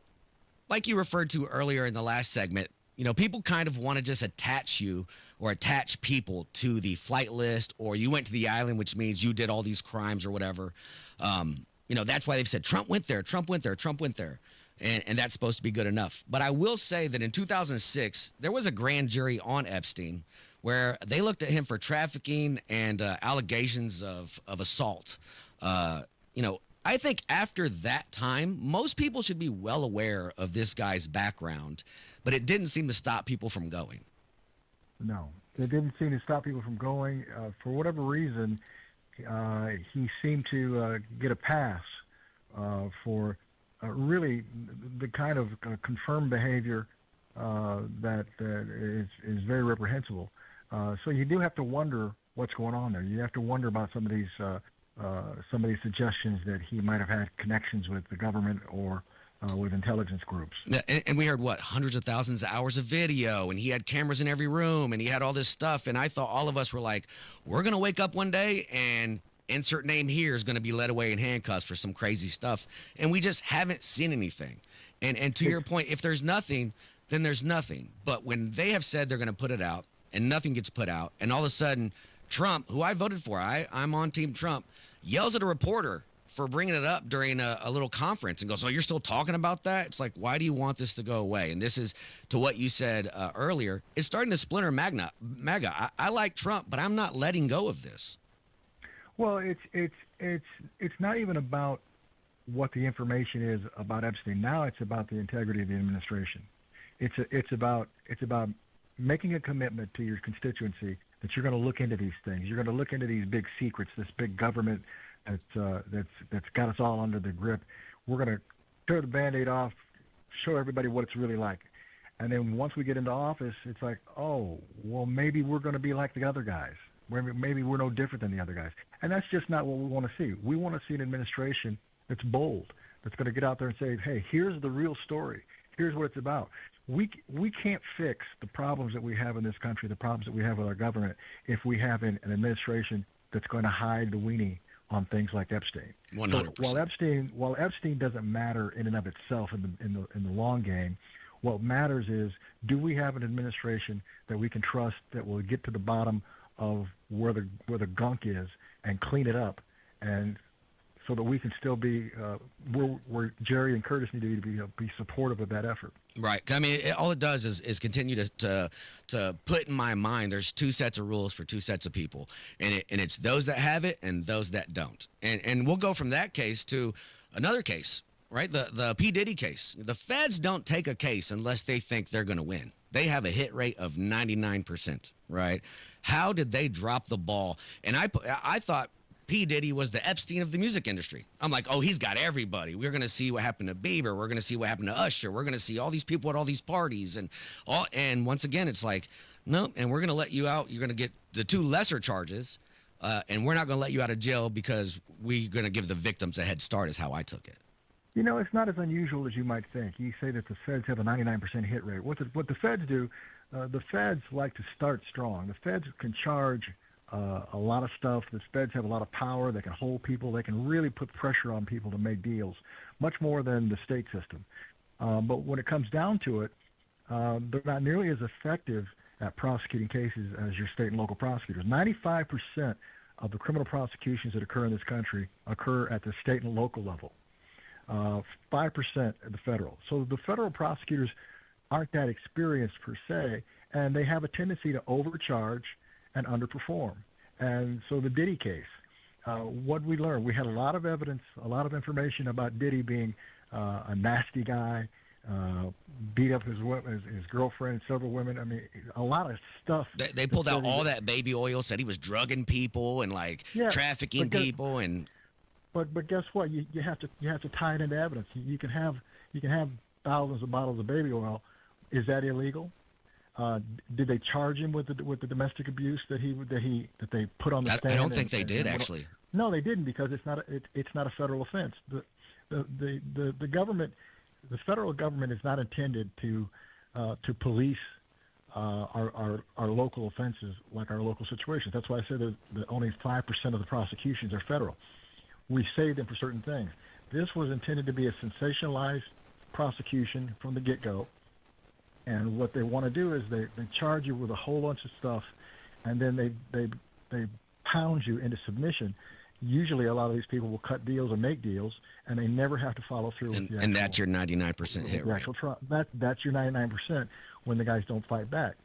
like you referred to earlier in the last segment, you know, people kind of want to just attach you or attach people to the flight list, or you went to the island, which means you did all these crimes or whatever. You know, that's why they've said Trump went there, Trump went there, Trump went there. And that's supposed to be good enough. But I will say that in 2006, there was a grand jury on Epstein where they looked at him for trafficking and allegations of assault. You know, I think after that time, most people should be well aware of this guy's background, but it didn't seem to stop people from going. No, it didn't seem to stop people from going. For whatever reason, he seemed to get a pass for really the kind of confirmed behavior that is very reprehensible. So you do have to wonder what's going on there. You have to wonder about some of these suggestions that he might have had connections with the government or with intelligence groups. And we heard, what, hundreds of thousands of hours of video, and he had cameras in every room, and he had all this stuff, and I thought all of us were like, we're going to wake up one day, and insert name here is going to be led away in handcuffs for some crazy stuff, and we just haven't seen anything. And to your point, if there's nothing, then there's nothing. But when they have said they're going to put it out, and nothing gets put out, and all of a sudden, Trump, who I voted for, I'm on Team Trump, yells at a reporter for bringing it up during a little conference and goes, "Oh, you're still talking about that?" It's like, why do you want this to go away? And this is to what you said earlier. It's starting to splinter MAGA. I like Trump, but I'm not letting go of this. Well, it's not even about what the information is about Epstein. Now it's about the integrity of the administration. It's about making a commitment to your constituency that you're going to look into these things. You're going to look into these big secrets, this big government that's got us all under the grip. We're going to tear the Band-Aid off, show everybody what it's really like. And then once we get into office, it's like, oh, well, maybe we're going to be like the other guys. Maybe we're no different than the other guys. And that's just not what we want to see. We want to see an administration that's bold, that's going to get out there and say, hey, here's the real story. Here's what it's about. We can't fix the problems that we have in this country, the problems that we have with our government, if we have an administration that's going to hide the weenie on things like Epstein. 100%. So while Epstein doesn't matter in and of itself in the long game, what matters is, do we have an administration that we can trust that will get to the bottom of where the gunk is and clean it up, and so that we can still be where Jerry and Curtis need to be supportive of that effort. Right. I mean, all it does is continue to put in my mind there's two sets of rules for two sets of people, and it's those that have it and those that don't. And we'll go from that case to another case, right? The P. Diddy case. The feds don't take a case unless they think they're going to win. They have a hit rate of 99%, right? How did they drop the ball? And I thought P. Diddy was the Epstein of the music industry. I'm like, oh, he's got everybody. We're going to see what happened to Bieber. We're going to see what happened to Usher. We're going to see all these people at all these parties. And once again, it's like, no, and we're going to let you out. You're going to get the two lesser charges, and we're not going to let you out of jail because we're going to give the victims a head start is how I took it. You know, it's not as unusual as you might think. You say that the feds have a 99% hit rate. What the feds do, the feds like to start strong. The feds can charge a lot of stuff. The feds have a lot of power. They can hold people. They can really put pressure on people to make deals, much more than the state system. But when it comes down to it, they're not nearly as effective at prosecuting cases as your state and local prosecutors. 95% of the criminal prosecutions that occur in this country occur at the state and local level. 5% at the federal. So the federal prosecutors aren't that experienced per se, and they have a tendency to overcharge and underperform. And so the Diddy case, what we learned, we had a lot of evidence, a lot of information about Diddy being a nasty guy, beat up his girlfriend, several women. I mean, a lot of stuff. They pulled out all that baby oil, said he was drugging people and trafficking people and. But guess what? You have to tie it into evidence. You can have thousands of bottles of baby oil. Is that illegal? Did they charge him with the domestic abuse that they put on the stand? I don't think they did actually. No, they didn't, because it's not a federal offense. The government, the federal government, is not intended to police our local offenses like our local situations. That's why I said that only 5% of the prosecutions are federal. We save them for certain things. This was intended to be a sensationalized prosecution from the get-go. And what they want to do is they charge you with a whole bunch of stuff, and then they pound you into submission. Usually a lot of these people will cut deals or make deals, and they never have to follow through. And that's your 99% hit rate. That's your 99% when the guys don't fight back.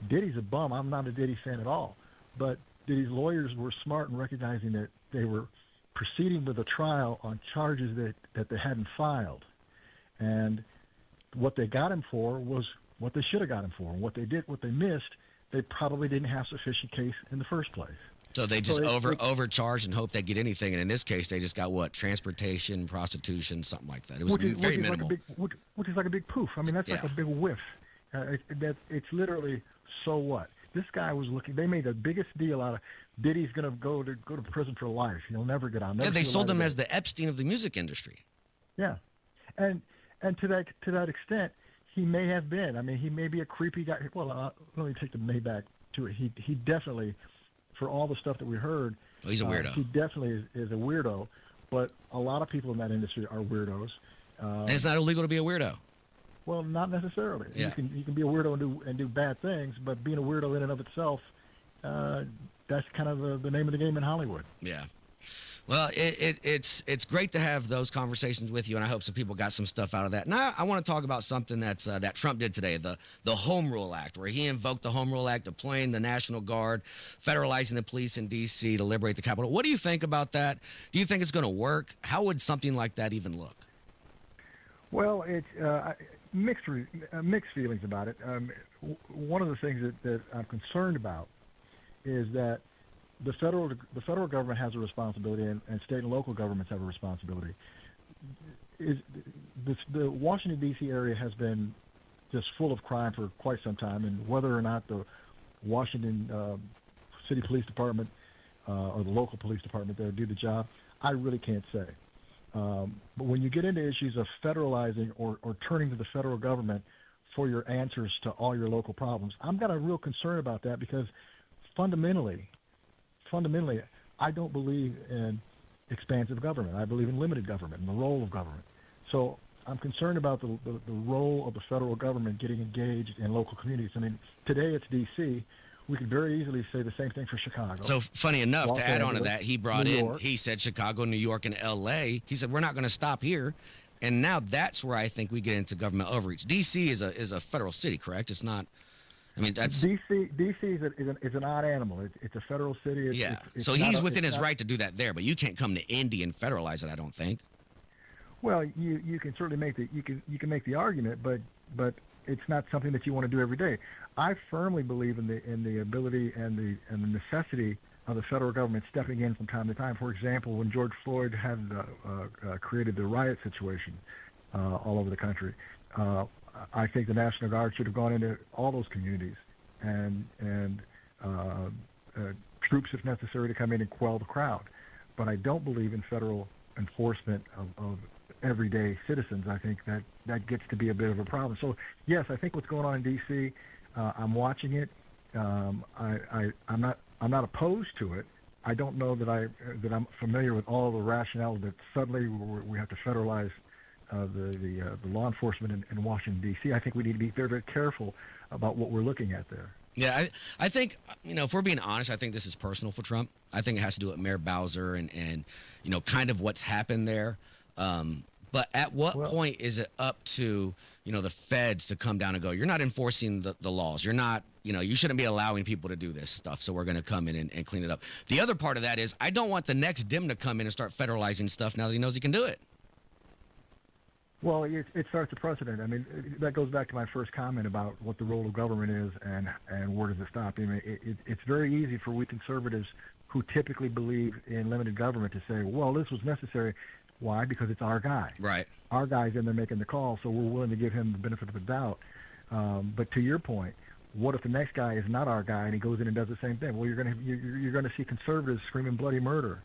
Diddy's a bum. I'm not a Diddy fan at all. But Diddy's lawyers were smart in recognizing that they were proceeding with a trial on charges that they hadn't filed. And what they got him for was what they should have got him for. And what they missed, they probably didn't have sufficient case in the first place. So they just overcharged and hope they get anything. And in this case, they just got what? Transportation, prostitution, something like that. It was very minimal. Which is like a big poof. I mean, that's like a big whiff. It's literally, so what? This guy was looking. They made the biggest deal out of Diddy's going to go to prison for life. He'll never get out. Yeah, they sold him as the Epstein of the music industry. Yeah, and to that extent, he may have been. I mean, he may be a creepy guy. Well, let me take the may back to it. He definitely, for all the stuff that we heard, he's a weirdo. He definitely is a weirdo. But a lot of people in that industry are weirdos. And it's not illegal to be a weirdo. Well, not necessarily. Yeah. You can be a weirdo and do bad things, but being a weirdo in and of itself, that's kind of the name of the game in Hollywood. Yeah. Well, it's great to have those conversations with you, and I hope some people got some stuff out of that. Now, I want to talk about something that Trump did today, the Home Rule Act, where he invoked the Home Rule Act, deploying the National Guard, federalizing the police in D.C. to liberate the Capitol. What do you think about that? Do you think it's going to work? How would something like that even look? Well, it's mixed feelings about it. One of the things that I'm concerned about is that the federal government has a responsibility, and state and local governments have a responsibility. The Washington, D.C. area has been just full of crime for quite some time, and whether or not the Washington City Police Department or the local police department there do the job, I really can't say. But when you get into issues of federalizing or turning to the federal government for your answers to all your local problems, I've got a real concern about that, because fundamentally, I don't believe in expansive government. I believe in limited government and the role of government. So I'm concerned about the role of the federal government getting engaged in local communities. I mean, today it's D.C. we could very easily say the same thing for Chicago. So funny enough, Los to add on to Angeles, that, he brought New in, York. he said Chicago, New York, and L.A. He said, we're not going to stop here. And now that's where I think we get into government overreach. D.C. is a federal city, correct? It's not, I mean, that's... D.C. is an odd animal. It's a federal city. It's so not he's a- within it's his not- right to do that there, but you can't come to Indy and federalize it, I don't think. Well, you can certainly make you can make the argument, but it's not something that you want to do every day. I firmly believe in the ability and the necessity of the federal government stepping in from time to time. For example, when George Floyd had created the riot situation all over the country, I think the National Guard should have gone into all those communities and troops, if necessary, to come in and quell the crowd. But I don't believe in federal enforcement of everyday citizens. I think that gets to be a bit of a problem. So yes, I think what's going on in D.C., I'm watching it. I'm not opposed to it. I don't know that I'm familiar with all the rationale that suddenly we have to federalize the law enforcement in Washington D.C. I think we need to be very, very careful about what we're looking at there. Yeah, I think, if we're being honest, I think this is personal for Trump. I think it has to do with Mayor Bowser and kind of what's happened there. But at what point is it up to, the feds to come down and go, you're not enforcing the laws. You're not, you shouldn't be allowing people to do this stuff. So we're going to come in and clean it up. The other part of that is I don't want the next Dim to come in and start federalizing stuff now that he knows he can do it. Well, it starts a precedent. I mean, that goes back to my first comment about what the role of government is and where does it stop. I mean, it's very easy for we conservatives who typically believe in limited government to say, well, this was necessary. Why? Because it's our guy. Right. Our guy's in there making the call, so we're willing to give him the benefit of the doubt. But to your point, what if the next guy is not our guy and he goes in and does the same thing? Well, you're going to see conservatives screaming bloody murder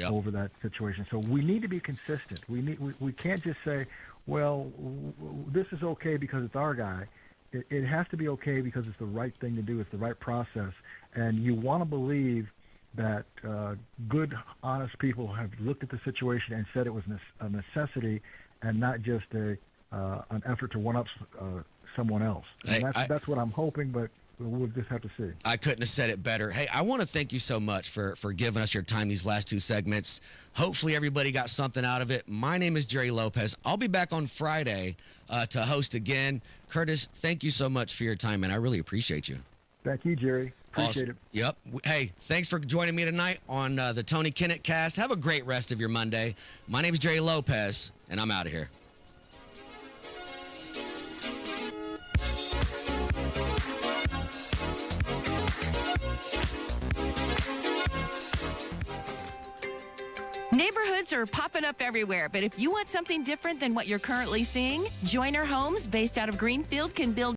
over that situation. So we need to be consistent. We can't just say, well, this is okay because it's our guy. It has to be okay because it's the right thing to do. It's the right process. And you want to believe that good, honest people have looked at the situation and said it was a necessity and not just an effort to one-up someone else. And that's what I'm hoping, but we'll just have to see. I couldn't have said it better. Hey, I want to thank you so much for giving us your time these last two segments. Hopefully everybody got something out of it. My name is Jerry Lopez. I'll be back on Friday to host again. Curtis, thank you so much for your time, man. I really appreciate you. Thank you, Jerry. Appreciate it. Yep. Hey, thanks for joining me tonight on the Tony Kinnett cast. Have a great rest of your Monday. My name is Jerry Lopez, and I'm out of here. Neighborhoods are popping up everywhere, but if you want something different than what you're currently seeing, Joyner Homes, based out of Greenfield, can build